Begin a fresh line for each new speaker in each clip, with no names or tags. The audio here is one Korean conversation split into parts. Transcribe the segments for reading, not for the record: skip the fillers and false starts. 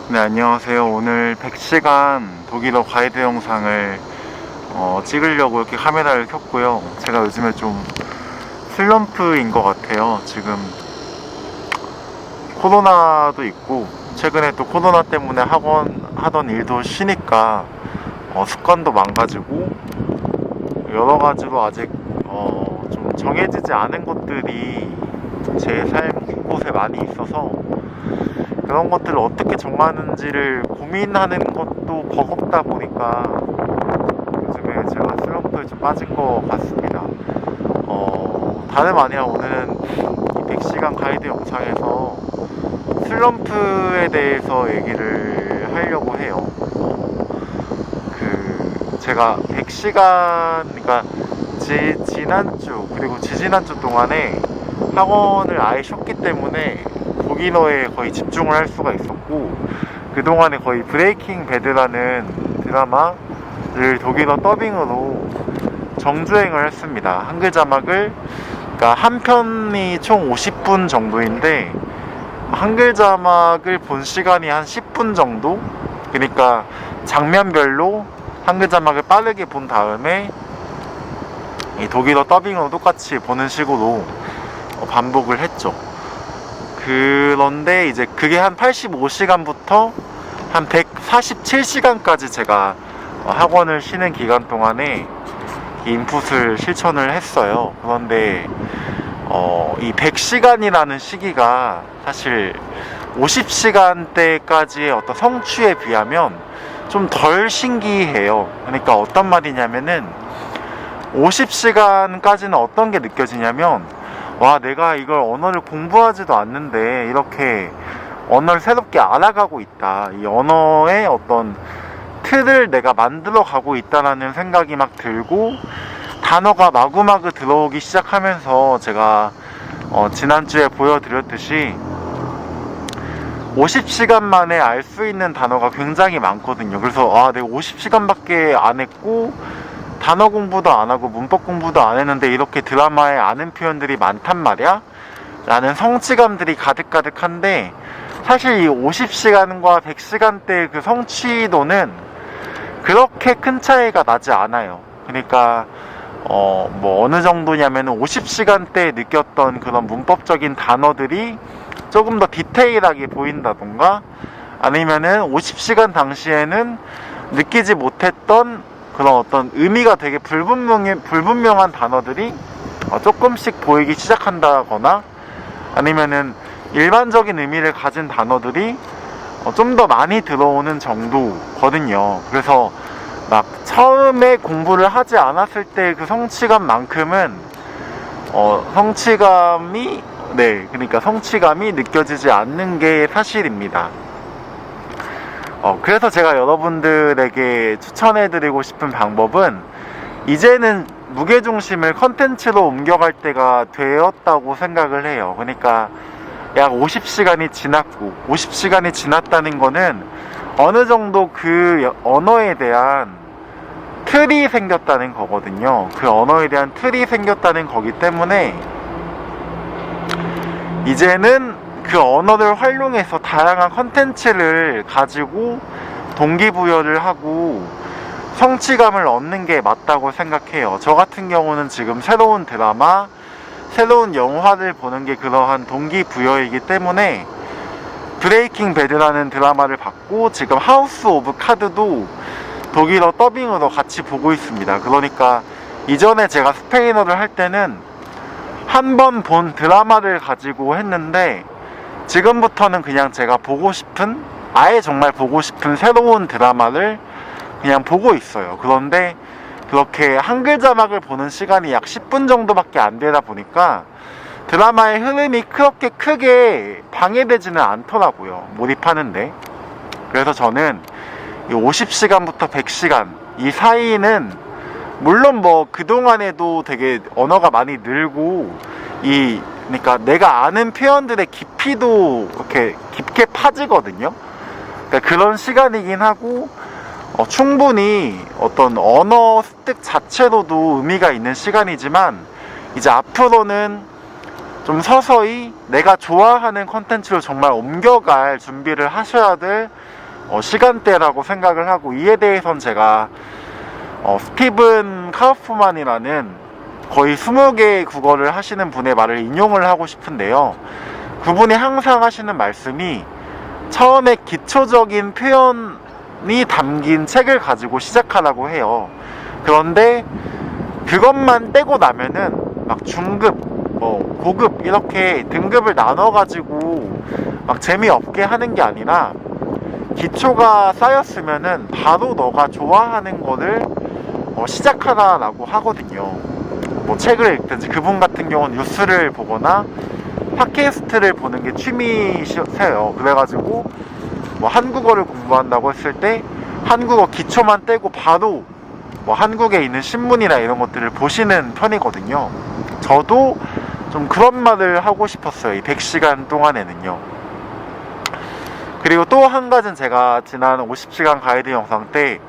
네, 안녕하세요. 오늘 100시간 독일어 가이드 영상을 찍으려고 이렇게 카메라를 켰고요. 제가 요즘에 좀 슬럼프인 것 같아요. 지금 코로나도 있고, 최근에 또 코로나 때문에 학원 하던 일도 쉬니까 습관도 망가지고, 여러 가지로 아직 좀 정해지지 않은 것들이 제 삶 곳곳에 많이 있어서 그런 것들을 어떻게 정하는지를 고민하는 것도 버겁다 보니까 요즘에 제가 슬럼프에 좀 빠진 것 같습니다. 다름 아니야. 오늘은 이 100시간 가이드 영상에서 슬럼프에 대해서 얘기를 하려고 해요. 제가 100시간, 그러니까 지난주 그리고 지지난주 동안에 학원을 아예 쉬었기 때문에 독일어에 거의 집중을 할 수가 있었고, 그동안에 거의 브레이킹 배드라는 드라마를 독일어 더빙으로 정주행을 했습니다. 한글 자막을, 그러니까 한 편이 총 50분 정도인데 한글 자막을 본 시간이 한 10분 정도? 그러니까 장면별로 한글 자막을 빠르게 본 다음에 이 독일어 더빙으로 똑같이 보는 식으로 반복을 했죠. 그런데 이제 그게 한 85시간부터 한 147시간까지 제가 학원을 쉬는 기간 동안에 인풋을 실천을 했어요. 그런데 이 100시간이라는 시기가 사실 50시간대까지의 어떤 성취에 비하면 좀 덜 신기해요. 그러니까 어떤 말이냐면은 50시간까지는 어떤 게 느껴지냐면, 와, 내가 이걸 언어를 공부하지도 않는데 이렇게 언어를 새롭게 알아가고 있다, 이 언어의 어떤 틀을 내가 만들어 가고 있다라는 생각이 막 들고, 단어가 마구마구 들어오기 시작하면서 제가 지난주에 보여드렸듯이 50시간 만에 알 수 있는 단어가 굉장히 많거든요. 그래서 내가 50시간밖에 안 했고 단어 공부도 안 하고 문법 공부도 안 했는데 이렇게 드라마에 아는 표현들이 많단 말이야? 라는 성취감들이 가득가득한데, 사실 이 50시간과 100시간대의 그 성취도는 그렇게 큰 차이가 나지 않아요. 그러니까 뭐 어느 정도냐면은 50시간대에 느꼈던 그런 문법적인 단어들이 조금 더 디테일하게 보인다던가, 아니면은 50시간 당시에는 느끼지 못했던 그런 어떤 의미가 되게 불분명한 단어들이 조금씩 보이기 시작한다거나, 아니면은 일반적인 의미를 가진 단어들이 좀 더 많이 들어오는 정도거든요. 그래서 막 처음에 공부를 하지 않았을 때 그 성취감만큼은 그러니까 성취감이 느껴지지 않는 게 사실입니다. 그래서 제가 여러분들에게 추천해드리고 싶은 방법은, 이제는 무게중심을 컨텐츠로 옮겨갈 때가 되었다고 생각을 해요. 그러니까 약 50시간이 지났고, 50시간이 지났다는 거는 어느 정도 그 언어에 대한 틀이 생겼다는 거거든요. 그 언어에 대한 틀이 생겼다는 거기 때문에 이제는 그 언어를 활용해서 다양한 컨텐츠를 가지고 동기부여를 하고 성취감을 얻는 게 맞다고 생각해요. 저 같은 경우는 지금 새로운 드라마, 새로운 영화를 보는 게 그러한 동기부여이기 때문에 브레이킹 배드라는 드라마를 봤고, 지금 하우스 오브 카드도 독일어 더빙으로 같이 보고 있습니다. 그러니까 이전에 제가 스페인어를 할 때는 한 번 본 드라마를 가지고 했는데, 지금부터는 그냥 제가 보고 싶은, 아예 정말 보고 싶은 새로운 드라마를 그냥 보고 있어요. 그런데 그렇게 한글 자막을 보는 시간이 약 10분 정도밖에 안 되다 보니까 드라마의 흐름이 그렇게 크게 방해되지는 않더라고요, 몰입하는데. 그래서 저는 이 50시간부터 100시간 이 사이는, 물론 뭐 그동안에도 되게 언어가 많이 늘고, 그러니까 내가 아는 표현들의 깊이도 이렇게 깊게 파지거든요. 그러니까 그런 시간이긴 하고, 충분히 어떤 언어 습득 자체로도 의미가 있는 시간이지만, 이제 앞으로는 좀 서서히 내가 좋아하는 컨텐츠로 정말 옮겨갈 준비를 하셔야 될 시간대라고 생각을 하고, 이에 대해선 제가 스티븐 카우프만이라는 거의 20개의 국어를 하시는 분의 말을 인용을 하고 싶은데요. 그분이 항상 하시는 말씀이, 처음에 기초적인 표현이 담긴 책을 가지고 시작하라고 해요. 그런데 그것만 떼고 나면은 막 중급, 고급 이렇게 등급을 나눠 가지고 막 재미없게 하는 게 아니라, 기초가 쌓였으면은 바로 너가 좋아하는 거를 시작하라라고 하거든요. 뭐 책을 읽든지, 그분 같은 경우는 뉴스를 보거나 팟캐스트를 보는 게 취미세요. 그래가지고 뭐 한국어를 공부한다고 했을 때 한국어 기초만 떼고 바로 뭐 한국에 있는 신문이나 이런 것들을 보시는 편이거든요. 저도 좀 그런 말을 하고 싶었어요, 이 100시간 동안에는요. 그리고 또 한 가지는, 제가 지난 50시간 가이드 영상 때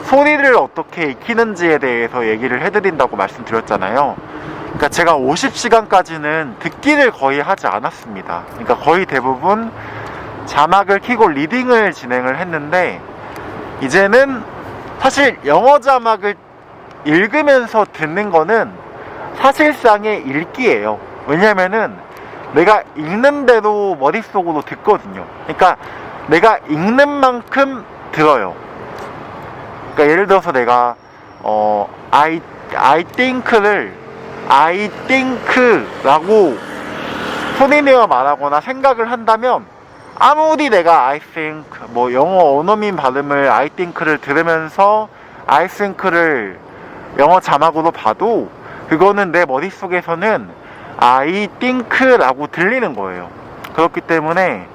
소리를 어떻게 익히는지에 대해서 얘기를 해드린다고 말씀드렸잖아요. 그러니까 제가 50시간까지는 듣기를 거의 하지 않았습니다. 그러니까 거의 대부분 자막을 켜고 리딩을 진행을 했는데, 이제는 사실 영어 자막을 읽으면서 듣는 거는 사실상의 읽기예요. 왜냐면은 내가 읽는 대로 머릿속으로 듣거든요. 그러니까 내가 읽는 만큼 들어요. 그러니까 예를 들어서 내가 I think를 I think라고 소리내어 말하거나 생각을 한다면, 아무리 내가 I think, 뭐 영어 원어민 발음을 I think를 들으면서 I think를 영어 자막으로 봐도 그거는 내 머릿속에서는 I think라고 들리는 거예요. 그렇기 때문에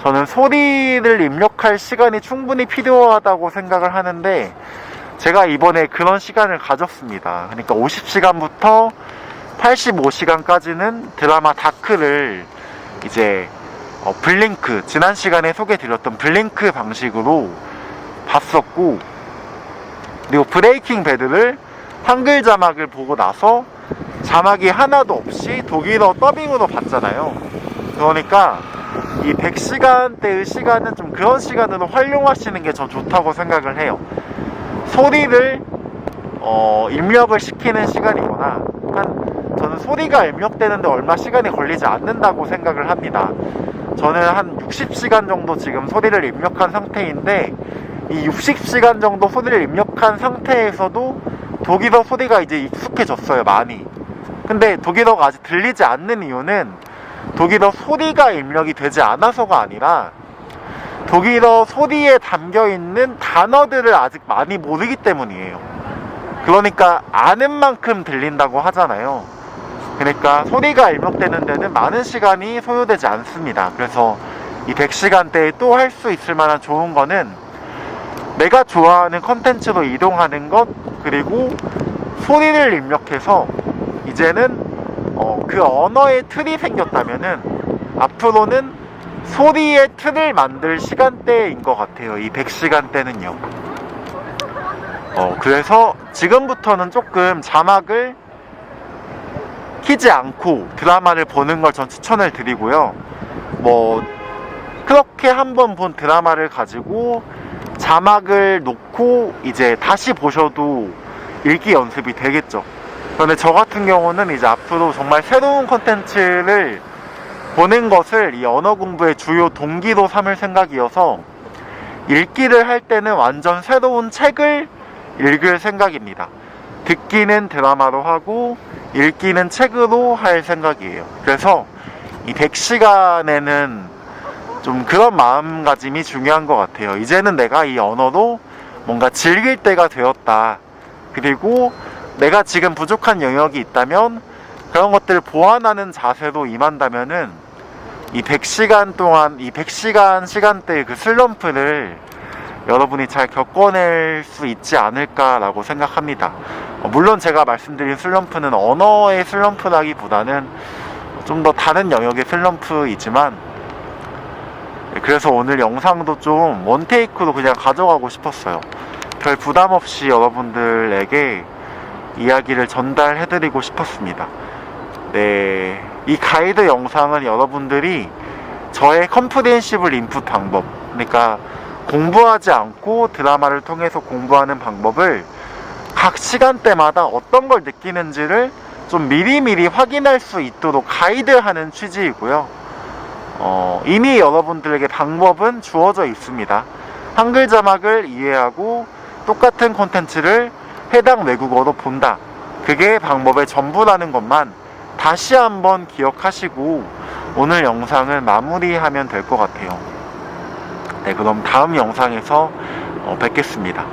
저는 소리를 입력할 시간이 충분히 필요하다고 생각을 하는데, 제가 이번에 그런 시간을 가졌습니다. 그러니까 50시간부터 85시간까지는 드라마 다크를 이제 블링크, 지난 시간에 소개드렸던 블링크 방식으로 봤었고, 그리고 브레이킹 배드를 한글 자막을 보고 나서 자막이 하나도 없이 독일어 더빙으로 봤잖아요. 그러니까 이 100시간대의 시간은 좀 그런 시간으로 활용하시는 게 전 좋다고 생각을 해요. 소리를 입력을 시키는 시간이거나, 저는 소리가 입력되는데 얼마 시간이 걸리지 않는다고 생각을 합니다. 저는 한 60시간 정도 지금 소리를 입력한 상태인데, 이 60시간 정도 소리를 입력한 상태에서도 독일어 소리가 이제 익숙해졌어요, 많이. 근데 독일어가 아직 들리지 않는 이유는 독일어 소리가 입력이 되지 않아서가 아니라, 독일어 소리에 담겨있는 단어들을 아직 많이 모르기 때문이에요. 그러니까 아는 만큼 들린다고 하잖아요. 그러니까 소리가 입력되는 데는 많은 시간이 소요되지 않습니다. 그래서 이 100시간대에 또 할 수 있을 만한 좋은 거는, 내가 좋아하는 컨텐츠로 이동하는 것, 그리고 소리를 입력해서 이제는 그 언어의 틀이 생겼다면은 앞으로는 소리의 틀을 만들 시간대인 것 같아요, 이 100시간대는요. 그래서 지금부터는 조금 자막을 키지 않고 드라마를 보는 걸 전 추천을 드리고요. 뭐 그렇게 한번 본 드라마를 가지고 자막을 놓고 이제 다시 보셔도 읽기 연습이 되겠죠. 그런데 저 같은 경우는 이제 앞으로 정말 새로운 컨텐츠를 보는 것을 이 언어 공부의 주요 동기로 삼을 생각이어서, 읽기를 할 때는 완전 새로운 책을 읽을 생각입니다. 듣기는 드라마로 하고 읽기는 책으로 할 생각이에요. 그래서 이 100시간에는 좀 그런 마음가짐이 중요한 것 같아요. 이제는 내가 이 언어로 뭔가 즐길 때가 되었다. 그리고 내가 지금 부족한 영역이 있다면 그런 것들을 보완하는 자세로 임한다면은 이 100시간 동안, 이 100시간 시간대의 그 슬럼프를 여러분이 잘 겪어낼 수 있지 않을까라고 생각합니다. 물론 제가 말씀드린 슬럼프는 언어의 슬럼프라기보다는 좀 더 다른 영역의 슬럼프이지만, 그래서 오늘 영상도 좀 원테이크로 그냥 가져가고 싶었어요. 별 부담 없이 여러분들에게 이야기를 전달해드리고 싶었습니다. 네, 이 가이드 영상은 여러분들이 저의 컴프리헨시블 인풋 방법, 그러니까 공부하지 않고 드라마를 통해서 공부하는 방법을 각 시간대마다 어떤 걸 느끼는지를 좀 미리미리 확인할 수 있도록 가이드하는 취지이고요. 이미 여러분들에게 방법은 주어져 있습니다. 한글 자막을 이해하고 똑같은 콘텐츠를 해당 외국어로 본다. 그게 방법의 전부라는 것만 다시 한번 기억하시고 오늘 영상을 마무리하면 될 것 같아요. 네, 그럼 다음 영상에서 뵙겠습니다.